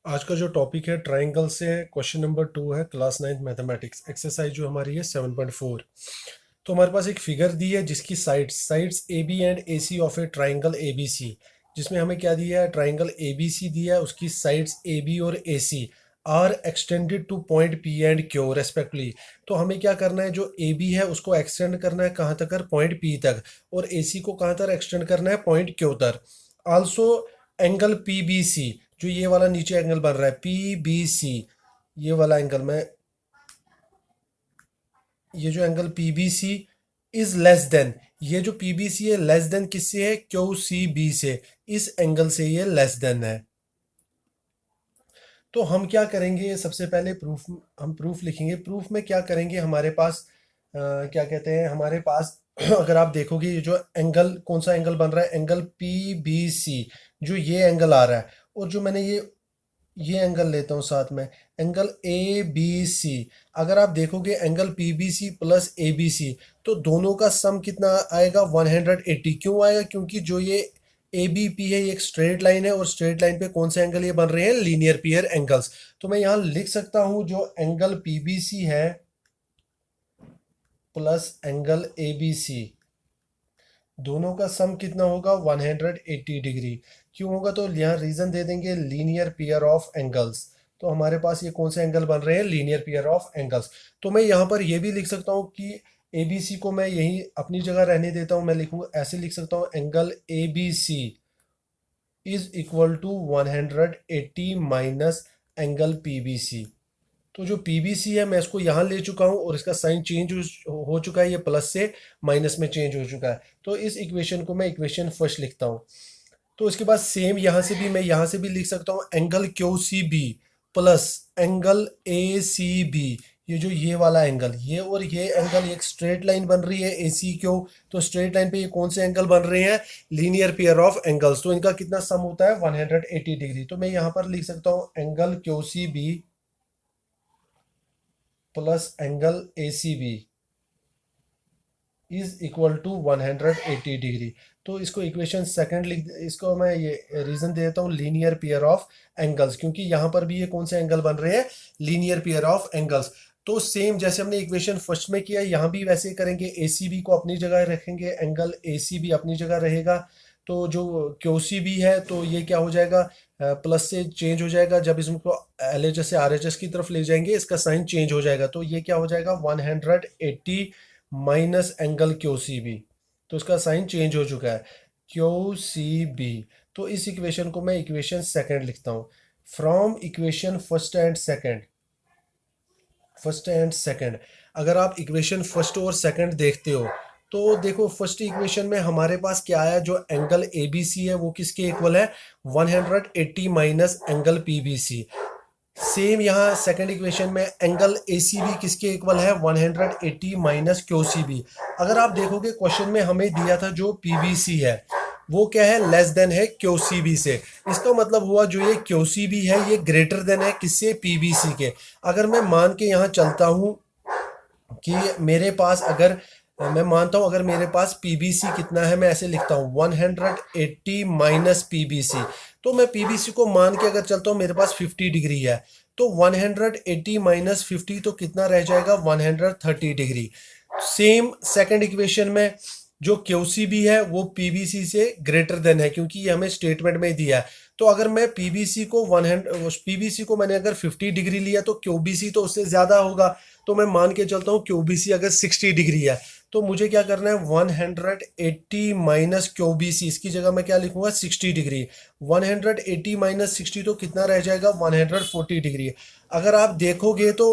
आज का जो टॉपिक है ट्राइंगल से क्वेश्चन नंबर 2 है क्लास 9 मैथमेटिक्स एक्सरसाइज जो हमारी है 7.4। तो हमारे पास एक फिगर दी है जिसकी sides A B and A C of a triangle A B C, जिसमें हमें क्या दिया है, ट्राइंगल ए बी सी दिया है, उसकी साइड्स ए बी और A C are extended to point P and Q respectively. तो हमें क्या करना है, जो ए बी है उसको एक्सटेंड करना है कहाँ तक, पॉइंट पी तक, और ए सी को कहाँ तक एक्सटेंड करना है, पॉइंट क्यू तक। Also angle P B C, जो ये वाला नीचे एंगल बन रहा है पी बी सी, ये वाला एंगल में, ये जो angle P B C is less than, ये जो पी बी सी है लेस देन किससे है, क्यू सी बी से, इस एंगल से ये लेस देन है। तो हम क्या करेंगे, सबसे पहले प्रूफ, हम प्रूफ लिखेंगे। प्रूफ में क्या करेंगे, हमारे पास क्या कहते हैं, हमारे पास अगर आप देखोगे ये जो एंगल, कौन सा एंगल बन रहा है, एंगल पी बी सी, जो ये एंगल आ रहा है, और जो मैंने ये एंगल लेता हूँ साथ में, एंगल ए बी सी। अगर आप देखोगे angle P B C plus A B C, तो दोनों का सम कितना आएगा, 180। क्यों आएगा, क्योंकि जो ये ए बी पी है ये एक स्ट्रेट लाइन है, और स्ट्रेट लाइन पे कौन से एंगल ये बन रहे हैं, लीनियर पेयर एंगल्स। तो मैं यहाँ लिख सकता हूँ जो एंगल पी बी सी है plus angle A B C, दोनों का सम कितना होगा, 180 डिग्री। क्यों होगा, तो यहाँ रीजन दे देंगे, लीनियर पेयर ऑफ एंगल्स। तो हमारे पास ये कौन से एंगल बन रहे हैं, लीनियर पेयर ऑफ एंगल्स। तो मैं यहाँ पर ये भी लिख सकता हूँ कि ए बी सी को मैं यही अपनी जगह रहने देता हूँ, मैं लिखूँ ऐसे, लिख सकता हूँ angle A B C is equal to 180 minus angle P B C. तो जो पी बी सी है मैं इसको यहाँ ले चुका हूँ, और इसका साइन चेंज हो चुका है, ये प्लस से माइनस में चेंज हो चुका है। तो इस इक्वेशन को मैं इक्वेशन फर्स्ट लिखता हूँ। तो इसके बाद सेम यहाँ से भी मैं यहाँ से भी लिख सकता हूँ angle Q C B plus angle A C B. ये वाला एंगल, ये और ये एंगल, एक स्ट्रेट लाइन बन रही है ए सी क्यू। तो स्ट्रेट लाइन पे ये कौन से एंगल बन रहे हैं, लीनियर पेयर ऑफ एंगल्स। तो इनका कितना सम होता है, 180 डिग्री। तो मैं यहाँ पर लिख सकता हूँ angle Q C B plus angle A C B is equal to 180 degree. तो इसको इक्वेशन सेकंड लिख, इसको मैं ये रीजन दे देता हूँ, लीनियर पेयर ऑफ एंगल्स, क्योंकि यहाँ पर भी ये कौन से एंगल बन रहे हैं, लीनियर पेयर ऑफ एंगल्स। तो सेम जैसे हमने इक्वेशन फर्स्ट में किया, यहाँ भी वैसे ही करेंगे, ए सी बी को अपनी जगह रखेंगे, एंगल ए सी बी अपनी जगह रहेगा। तो जो क्यू सी बी है, तो ये क्या हो जाएगा, प्लस से चेंज हो जाएगा, जब इसको एल एच एस से आर एच एस की तरफ ले जाएंगे इसका साइन चेंज हो जाएगा। तो ये क्या हो जाएगा, 180 minus angle Q C B. तो इसका साइन चेंज हो चुका है, क्यू सी बी। तो इस इक्वेशन को मैं इक्वेशन सेकंड लिखता हूँ। From equation first and second, अगर आप इक्वेशन फर्स्ट और सेकंड देखते हो, तो देखो फर्स्ट इक्वेशन में हमारे पास क्या आया, जो एंगल ए बी सी है वो किसके इक्वल है, 180 minus angle P B C. Same यहाँ सेकंड इक्वेशन में एंगल ए सी बी किसके इक्वल है, 180 माइनस क्यू सी बी। अगर आप देखोगे क्वेश्चन में हमें दिया था जो पी बी सी है वो क्या है, लेस देन है क्यू सी बी से। इसका मतलब हुआ जो ये क्यू सी बी है ये ग्रेटर देन है किससे, पी बी सी के। अगर मैं मान के यहाँ चलता हूँ कि मेरे पास अगर, मैं मानता हूँ अगर मेरे पास पीबीसी कितना है, मैं ऐसे लिखता हूँ 180 माइनस पीबीसी। तो मैं पीबीसी को मान के अगर चलता हूँ, मेरे पास 50 डिग्री है, तो 180 माइनस 50 तो कितना रह जाएगा, 130 डिग्री। सेम सेकंड इक्वेशन में जो क्यूसीबी है वो पीबीसी से ग्रेटर देन है, क्योंकि ये हमें स्टेटमेंट में दिया है। तो अगर मैं पीबीसी को पीबीसी को मैंने अगर 50 डिग्री लिया, तो क्यूबीसी तो उससे ज्यादा होगा। तो मैं मान के चलता हूँ क्यूबीसी अगर 60 डिग्री है, तो मुझे क्या करना है, 180 माइनस क्यूबीसी, इसकी जगह मैं क्या लिखूंगा, 60 डिग्री। 180 माइनस 60 तो कितना रह जाएगा, 140 डिग्री। अगर आप देखोगे तो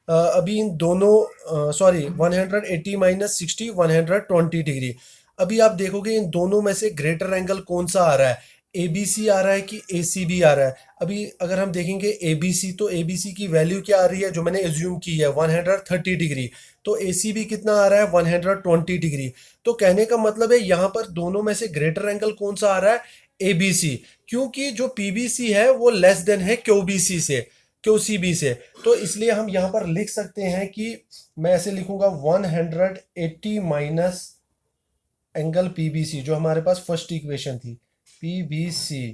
अभी इन दोनों, सॉरी, 180 माइनस 60, 120 डिग्री। अभी आप देखोगे इन दोनों में से ग्रेटर एंगल कौन सा आ रहा है, ए बी सी आ रहा है कि ए सी बी आ रहा है। अभी अगर हम देखेंगे ए बी सी, तो ए बी सी की वैल्यू क्या आ रही है, जो मैंने एज्यूम की है 130 डिग्री। तो ए सी बी कितना आ रहा है, 120 डिग्री। तो कहने का मतलब है यहाँ पर दोनों में से ग्रेटर एंगल कौन सा आ रहा है, ए बी सी, क्योंकि जो पी बी सी है वो लेस देन है क्यू बी सी से, क्यू सी बी से। तो इसलिए हम यहाँ पर लिख सकते हैं कि मैं ऐसे लिखूंगा 180 माइनस एंगल पीबीसी, जो हमारे पास फर्स्ट इक्वेशन थी, पीबीसी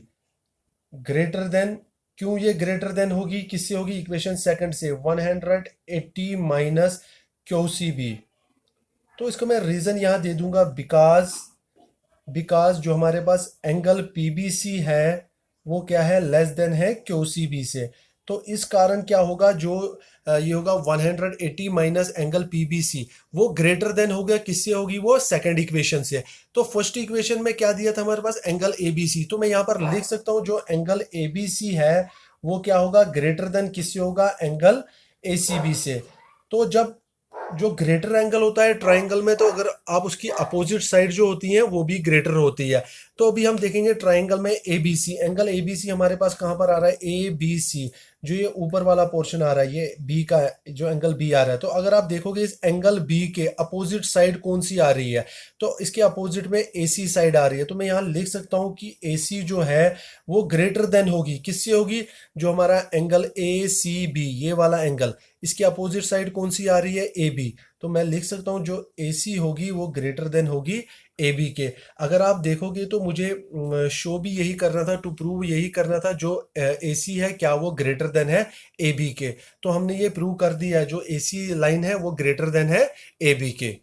ग्रेटर देन क्यों ये ग्रेटर देन होगी, किससे होगी, इक्वेशन सेकंड से, 180 माइनस क्यू सी बी। तो इसका मैं रीजन यहां दे दूंगा, बिकॉज जो हमारे पास एंगल पीबीसी है वो क्या है, लेस देन है क्यूसीबी से। तो इस कारण क्या होगा, जो ये होगा 180 माइनस एंगल पीबीसी, वो ग्रेटर देन हो गया, किससे होगी, वो सेकंड इक्वेशन से। तो फर्स्ट इक्वेशन में क्या दिया था हमारे पास, एंगल एबीसी। तो मैं यहाँ पर लिख सकता हूँ जो एंगल एबीसी है वो क्या होगा, ग्रेटर देन किससे होगा, एंगल एसीबी से। तो जब जो ग्रेटर एंगल होता है ट्राइंगल में, तो अगर आप उसकी अपोजिट साइड जो होती है वो भी ग्रेटर होती है। तो अभी हम देखेंगे ट्राइंगल में A B C, angle A B C हमारे पास कहाँ पर आ रहा है, ए बी सी, जो ये ऊपर वाला पोर्शन आ रहा है ये बी का जो एंगल बी आ रहा है। तो अगर आप देखोगे इस एंगल बी के अपोजिट साइड कौन सी आ रही है, तो इसके अपोजिट में ए सी साइड आ रही है। तो मैं यहाँ लिख सकता हूँ कि ए सी जो है वो ग्रेटर देन होगी, किससे होगी, जो हमारा एंगल ए सी बी ये वाला एंगल, इसकी अपोजिट साइड कौन सी आ रही है, ए बी। तो मैं लिख सकता हूँ जो ए सी होगी वो ग्रेटर देन होगी ए बी के। अगर आप देखोगे तो मुझे शो भी यही करना था, टू प्रूव यही करना था, जो ए सी है क्या वो ग्रेटर देन है ए बी के। तो हमने ये प्रूव कर दिया है, जो ए सी लाइन है वो ग्रेटर देन है ए बी के।